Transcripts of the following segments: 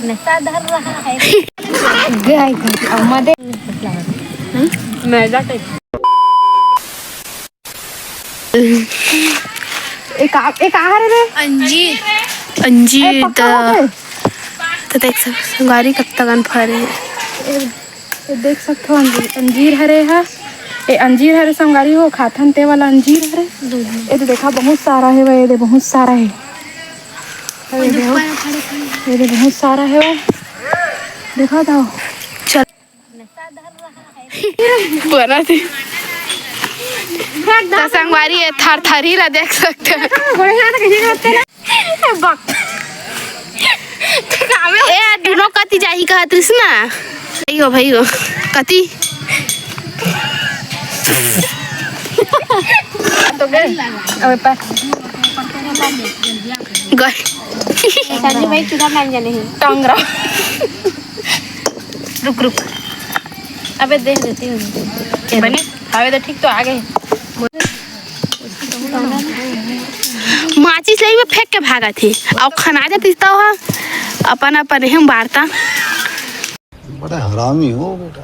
नशा धर रहा है गाय मध्ये मैदा टाइप एक आहार रे अंजीर तो देख सकते गाड़ी कब तक फरे देख सकते हो अंजीर हरे है ये अंजीर हरे संगारी हो खाथन ते वाला अंजीर हरे ये तो देखा बहुत सारा है ये दे बहुत सारा है ये दे बहुत सारा है देखा था चल बना थी संगवारी है थर थर ही ला देख सकते हो ए दुनो कति जाही कहा तृष्णा भाई हो कति तो गए अबे पर गए साजी भाई किधर मान जाने हैं टांगरा रुक अबे देख देती हूँ बने हवे तो ठीक तो आ गए माचिस ले में फेंक के भागा थी और खाना जाती तो अपन हम बारता बड़ा हरामी हो बेटा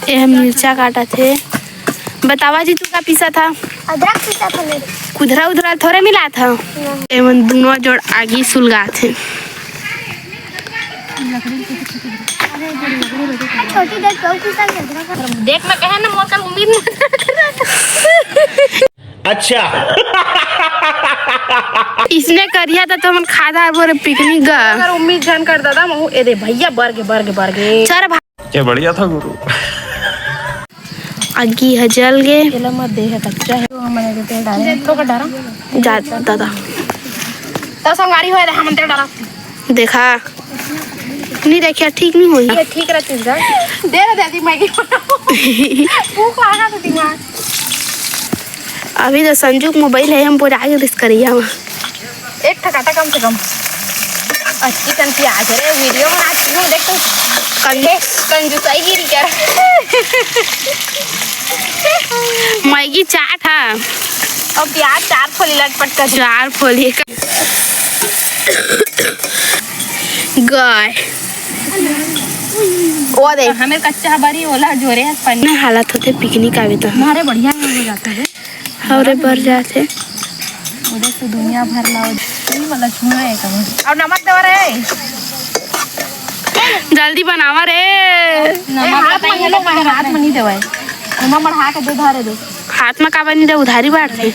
ये हम मिर्चा काटा थे बतावा जी तू का पीसा था अदरक पीसा था उधरा थोड़े मिला था एवं दोनों जोड़ आगी सुलगा थे छोटी देख देख मैं कहे ना मोर का उम्मीद अच्छा इसने करिया था तो हम खादा बोरे पिकनिक गा अगर उम्मीद जान कर दादा महू ए दे भैया बरगे सर क्या बढ़िया था गुरु आगी हजल गे चलो मत दे है कच्चा है वो हमने के तेल डाले थोड़ा डाला जा दादा तो संगारी होए हम तेल डाला देखा नहीं देखिए ठीक नहीं हुई ये ठीक रहती है दे दादी मैगी भूख लगा तो दिमाग अभी तो संजू मोबाइल है हम पूरा आगे रिस्क करिए हम एक ठकाटा कम से कम अच्छी कंती आज रे वीडियो बनाती हूँ देख कंजूसाई गिरी क्या मैगी चाट है और प्याज 4 फोली लटपट कर 4 फोली गाय वो दे हमें कच्चा बरी ओला जोरे है पन्ने हालत होते पिकनिक आवे तो हमारे बढ़िया हो जाते हैं और भर जाते उधर से दुनिया भर लाओ मतलब छुआ है कम और नमक दवा रे जल्दी बनावा रे हाथ में नहीं देवा नमक बढ़ा के दे धारे दो हाथ में का बनी दे उधारी बांट दे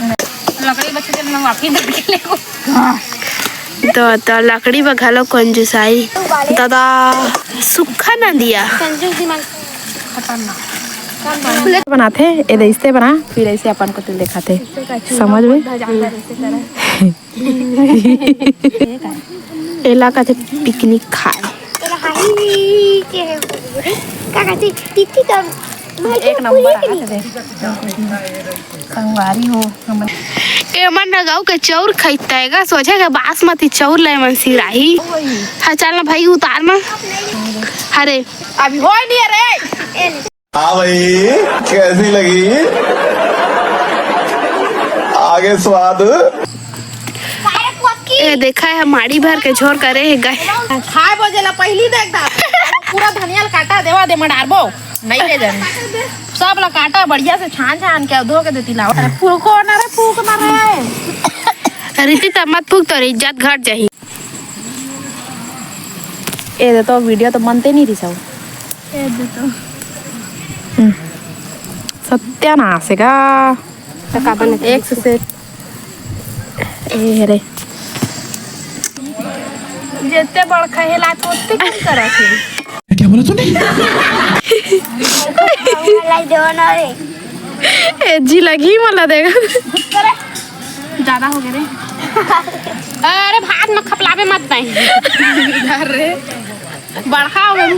लकड़ी बच्चे जब मैं वापस दे ले को तो लकड़ी बघालो कंजूसाई दादा सूखा ना दिया बनाते ऐसे बना फिर ऐसे अपन को तेल दिखाते समझ में इलाका से पिकनिक खाए एक नंबर संगवारी हो एमन ना गाँव के चौर खरीदता है सोचे के बासमती चौर ले मन सिराही हाँ चल ना भाई उतार ना अरे अभी हो नहीं रे हाँ भाई कैसी लगी आगे स्वाद ए देखा है माड़ी भर के झोर करे है गए खाए बजेला पहली देख दा पूरा धनिया काटा देवा दे मडारबो नहीं ले जाने सब ला काटा बढ़िया से छान के धो के देती लाओ फूको ना रे फूक ना रे रीति तब मत फूक तो इज्जत घट जाही ए दे तो वीडियो तो मनते नहीं रही सब ए दे तो सत्यानाश है का एक से ए रे जेते बड़ खहेला तो ओते की करा के क्या बोला तूने लाई दो ना रे ए जी लगी मला देगा ज्यादा हो गए रे अरे भात में खपलावे मत नहीं इधर रे बड़का हो गए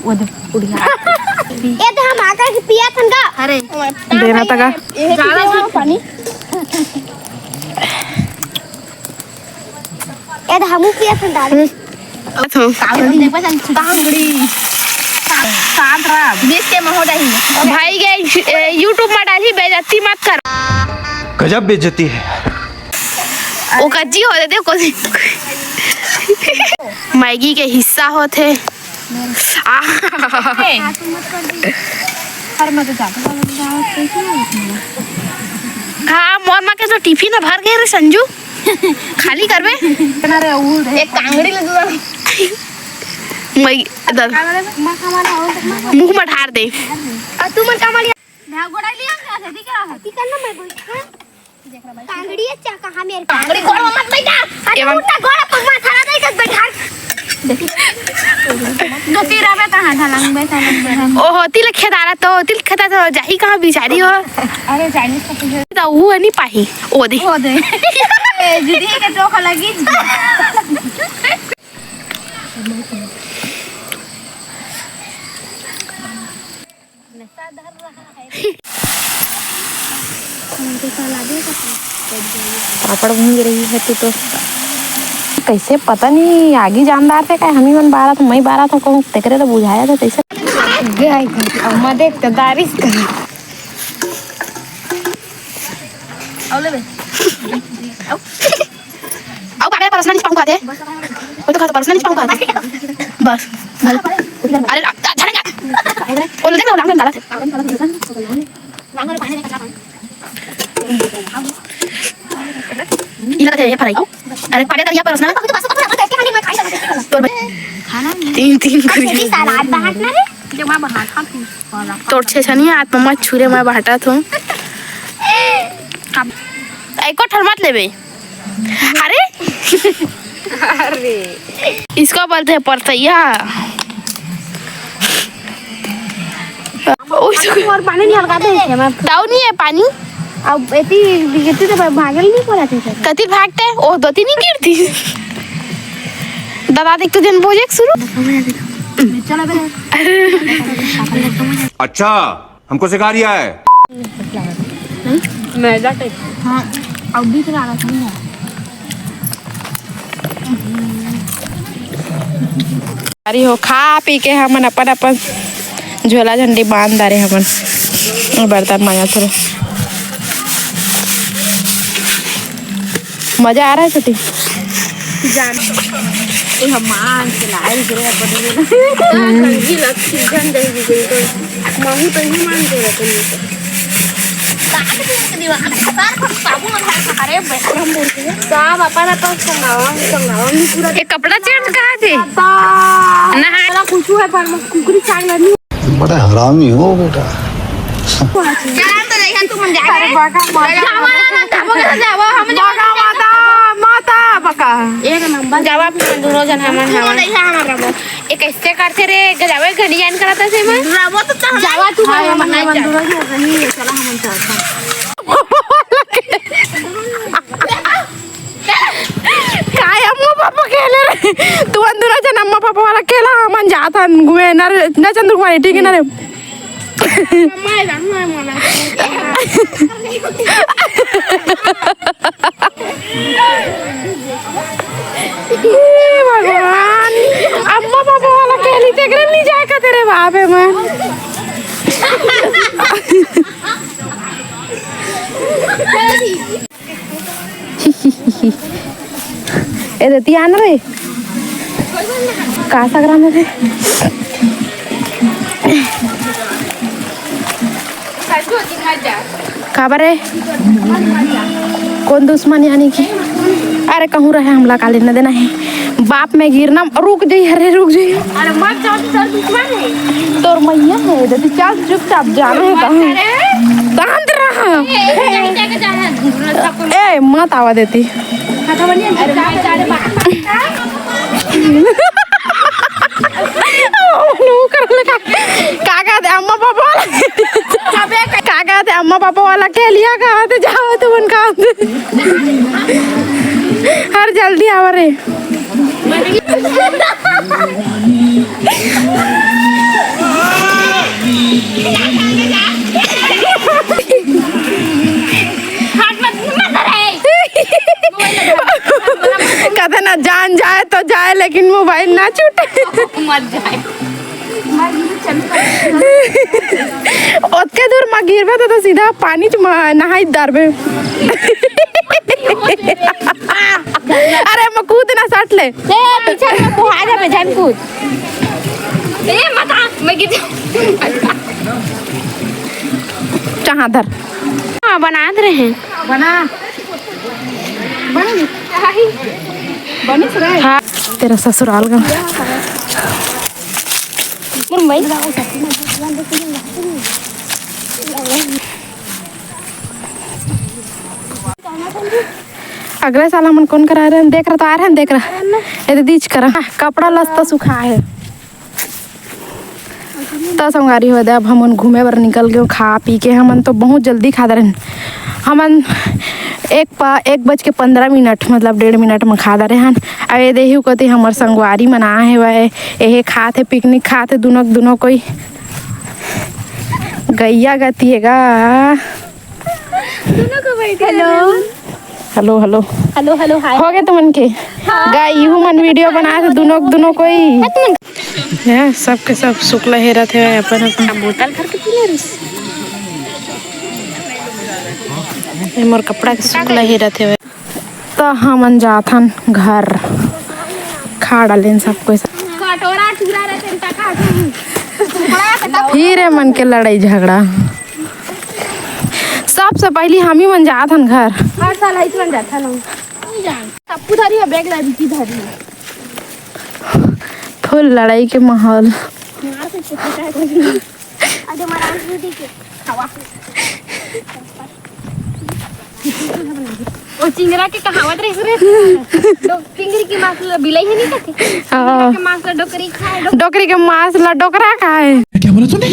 वो दे उड़िया ये तो हम आकर के पिया थन का अरे देना तका ज्यादा पानी ये तो हम पिया थन डाल कागड़ी देखो चल कागड़ी साथ रहा बीच के में हो जाही भाई गए YouTube में डाली बेइज्जती मत कर गजब बेइज्जती है वो कच्ची हो देते को मैगी के हिस्सा होते। हाँ मोर माँ के तो टिफिन में भर गए रे संजू, खाली करबे एक कांगड़ी ले दूँ मुंह में ढार दे। तू मन कामाली गोड़ा लिया क्या ती करना मैं कोई कांगड़ी है चा कहां मेरे कांगड़ी गोड़ मत बैठा अरे उठा गोड़ा पर माथा ना दे के बैठा गति रवे कहां ढलंग बैठा ओहो तिल खेदारा तो तिल खेदा तो जाही कहाँ बिचारी हो। अरे चाइनीज का पूछे तो वो नहीं पाही ओ दे दीदी के टोक लगी पापड़ भूंज रही है तू तो कैसे पता नहीं आगे जानदार थे क्या हम ही मन बारह था मैं बारह था कहूँ तेरे तो बुझाया था कैसे अम्मा देख तो दारिश कर आओ ले आओ पागल पर्सनल नहीं पाऊंगा दे वो तो पर्सनल नहीं पाऊंगा बस अरे झड़ेगा वो देख लो लांग डाला थे इला तो ये फराई अरे पागल कर ये पर्सनल तो तीन करी सलाद बांटना रे जो मैं बना था तोड़ छे छनी हाथ में मत छुरे मैं बाटा थू एको ठल मत लेबे। अरे अरे इसको बोलते हैं परतैया। और पानी नहीं हल्का दे मैं ताऊ नहीं है पानी अब एती गिरती तो भागल नहीं पड़ा थी कति भागते ओ दो तीन ही गिरती दादा देख तो दिन प्रोजेक्ट शुरू। अच्छा हमको सिखा रिया है। मैदा टाइप हां अब भी तो लगा था अरे हो खा पी के हमन अपन अपन झोला झंडी बांध दारे हमन बर्तन मांगा थोड़ा मजा आ रहा है छोटी जान ये हम मान के लाए रे अपन कंगी लगती जन दे दी तो माहू तो ही मान के रखते सब अपन अपन संगावा पूरा ये कपड़ा चेंज करा थे नहा कुछ है पर कुकरी चांग नहीं बड़ा हरामी हो बेटा। जान तो नहीं तू मन जाए अरे बाका जावा ना तब जावा हम जावा माता बका एक नंबर जावा दोनों जन हमन नहीं हमारा रबो ये कैसे करते रे जावे घड़ियान कराता से मैं रबो तो जावा तू हम नहीं दूर नहीं चला हम चलता काय अम्मा पापा खेले रे तू अंदर जन अम्मा पापा वाला खेला हमन जाता गुए ना रे ना चंद्र कुमार ठीक है ना रे भगवान अम्मा पापा वाला खेली देख रहे नहीं जाएगा तेरे बाप है मैं ए देती आना रे का सगरा में थे खबर है कौन दुश्मन यानी कि अरे कहूँ रहे हमला काले न देना है बाप में गिरना रुक जाइए अरे रुक जाइए अरे मत जाओ तो दुश्मन है तोर मैया है दीदी चल चुपचाप जाना है कहाँ बांध रहा ए मत आवा देती काका दे अम्मा पापा काका दे अम्मा पापा वाला कह लिया कहाँ थे जाओ तुम उनका हर जल्दी आवा रे कहते ना जान जाए तो जाए लेकिन मोबाइल ना छूटे मत जाए ओतके दूर मा गिरबे तो सीधा पानी च नहाई दारबे अरे मैं कूद ना सट ले पीछे में बुहा जा पे जान कूद ए मत मैं गिर जहाँ धर हां बना रहे हैं हाँ तेरा ससुराल का मुंबई अगले साल हम कौन करा रहे हैं देख रहा तो आ रहे हैं देख रहा ये तो दीच करा कपड़ा लस्ता सुखा है तो संगारी हो दे अब हम घूमे बर निकल गए खा पी के हमन तो बहुत जल्दी खा रहे हमन 1:15 मतलब 1.5 मिनट में खा रहे हैं अब ये देही कति हमार संगवारी मना है वह यही खाते पिकनिक खाते दोनों कोई गैया गती है hello hello hello hello hi हो गए तुमन के गाय मन वीडियो बनाए थे दोनों कोई है सबके सब शुक्ला हेरा थे अपन बोतल भर के पी ले मोर कपड़ा के शुक्ला हेरा थे तो हमन जाथन घर खा डालेन सब कोई कटोरा चुरा रहे थे फिर मन के लड़ाई झगड़ा सबसे पहले हम ही मन जाथन घर हर साल है तुरंत जाता ना सबको धरी है बैग ला दी धरी फुल लड़ाई के माहौल मार से छोटा है कोई अरे मारा दीदी के खावा ओ चिंगरा के कहावत रही रे चिंगरी की मांस बिलाई है नहीं कहते चिंगरा के मांस डोकरी खाए डोकरी के मांस ला डोकरा खाए क्या बोला तूने?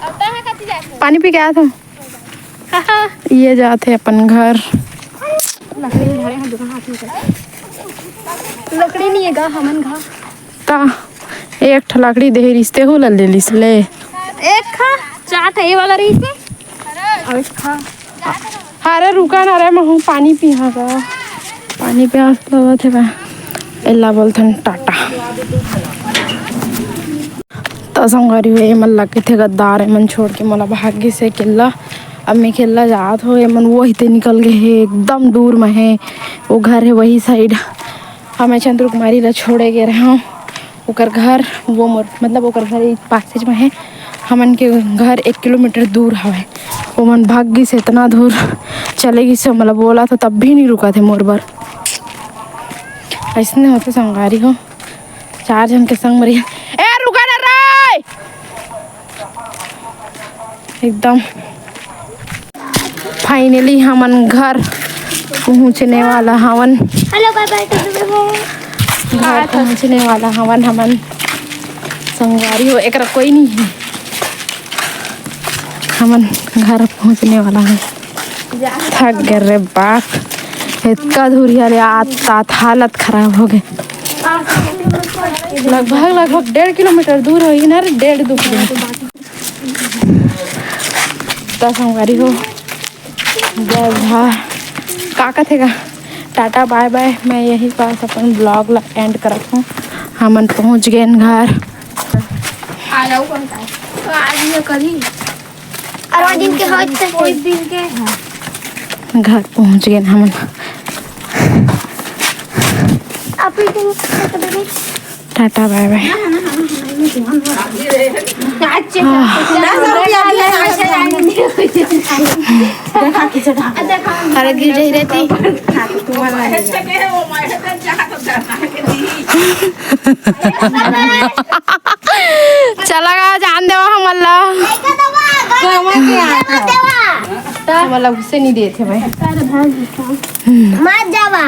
आता है कति जाते पानी पी के आया था ये जाते अपन घर लकड़ी धरे हैं दुकान हाथ में लकड़ी नहीं है गा हमन घा ता एक ठो लकड़ी दे रिश्ते हो ले लिस ले एक खा चाट है ये वाला रही से और एक खा अरे रुका ना रे मैं पानी पिया का पानी प्यास लगा थे बा एला बोलथन टाटा तो संगरी हुए मन लगे थे गद्दार मन छोड़ के मला भाग्य से किला अब मैं खेलना जात हो मन वही ते निकल गए है एकदम दूर में है वो घर है वही साइड हमें चंद्र कुमारी ला छोड़े गए रहे ओकर घर वो मोर मतलब ओकर घर पास में है हमन के घर 1 किलोमीटर दूर हवे वो मन भाग्य से इतना दूर चलेगी से मतलब बोला तो तब भी नहीं रुका थे मोर बर ऐसने होते संगारी हो 4 जन के संग मरी ए रुका ना रे एकदम फाइनली हमन घर पहुंचने वाला हवन हेलो बाय बाय घर पहुंचने वाला हवन हमन संगवारी हो एक कोई नहीं है हमन घर पहुंचने वाला है थक गए रे बाप इतना दूर यार आत हालत खराब हो गए लगभग 1.5 किलोमीटर दूर होगी ना 1.5-2 किलोमीटर तो संगवारी हो जय भा का थे टाटा बाय बाय मैं यही पास अपन ब्लॉग ला एंड करत हूँ हमन पहुँच गए घर आ जाओ कौन का तो आज ये करी और दिन के होत से दिन के घर पहुँच गए हमन आप दिन टाटा बाय बाय अरे गिर रही रहती चला गया जान देवा हम अल्लाह मतलब गुस्से नहीं दिए थे भाई मत जावा